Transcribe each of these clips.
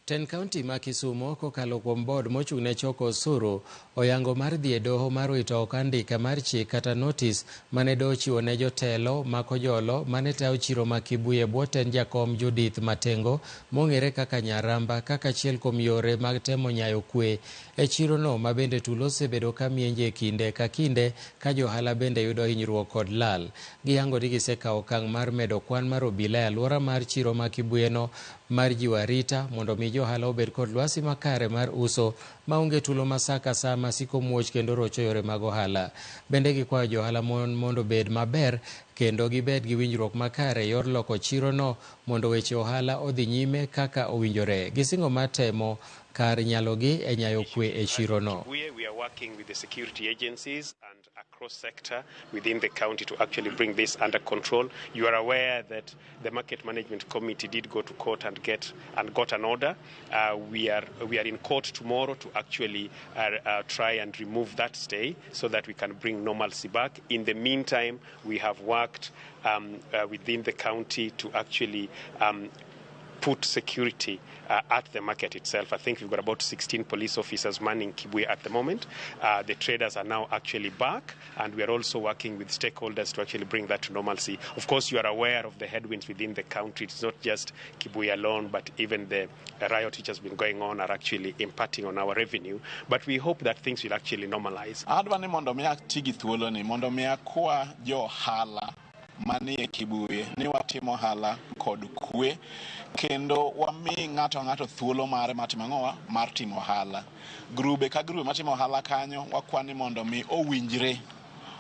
Jotend kaonti ma Kisumu kokalo kuom board mochung' ne choko osuru oyango mar dhi e doho mar wito oko andika mar chik kata notis mane doho chiwo ne jotelo ma kojolo mane tayo chiro ma Kibuye bwo tend jakom Judith Matengo mong'ere kaka Nyaramba kaka achiel kuom yore mag temo nyayo kwe e chirono ma bende tulo osebedo ka mienje kinde ka kinde ka johala bende yudo hinyruok kod lal. Giyango ni gisekawo okang' mar medo kwan mar obila e alwora mar chiro ma Kibuyeno mar jiwo arita mondo mi johala obed kod lwasi makare mar uso maonge tulo ma sa ka sa masiko muoch kendo rocho yore mag ohala. Bende gikwayo johala mondo bed maber kendo gibed gi winjruok makare yor loko chirono mondo weche ohala odhi nyime kaka owinjore. Gisingo matemo kar nyalogi e nyayo kwe e chirono. We are working with the security agencies and across sector within the county to actually bring this under control. You are aware that the market management committee did go to court and got an order. We are in court tomorrow to actually try and remove that stay so that we can bring normalcy back. In the meantime, we have worked within the county to actually put security at the market itself. I think we've got about 16 police officers manning Kibuye at the moment. The traders are now actually back, and we are also working with stakeholders to actually bring that to normalcy. Of course, you are aware of the headwinds within the country. It's not just Kibuye alone, but even the riot which has been going on are actually impacting on our revenue. But we hope that things will actually normalize. Adwani mondo mi atigi thuolo ni mondo mi akwa johala manie Kibuye ni watimo hala kod kwe kendo wami ng'ato thuolo mare matimo mar timo hala. Grube ka grube matimo hala kanyo wakwani mondo mi owinjre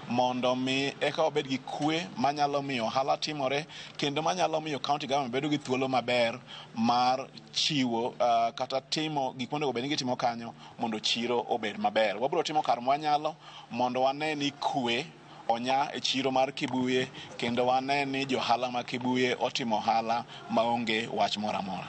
mondo mi eka obed gi kwe manyalo miyo hala timore kendo manyalo miyo county government bedo gi thuolo maber mar chiwo kata timo gik monego bed ni gitimo kanyo mondo chiro obed maber. Wabiro timo kar mwanyalo mondo wane ni kwe onya e chiro mar Kibuye kendo wane ni johala ma Kibuye otimo hala maonge wach moro amora.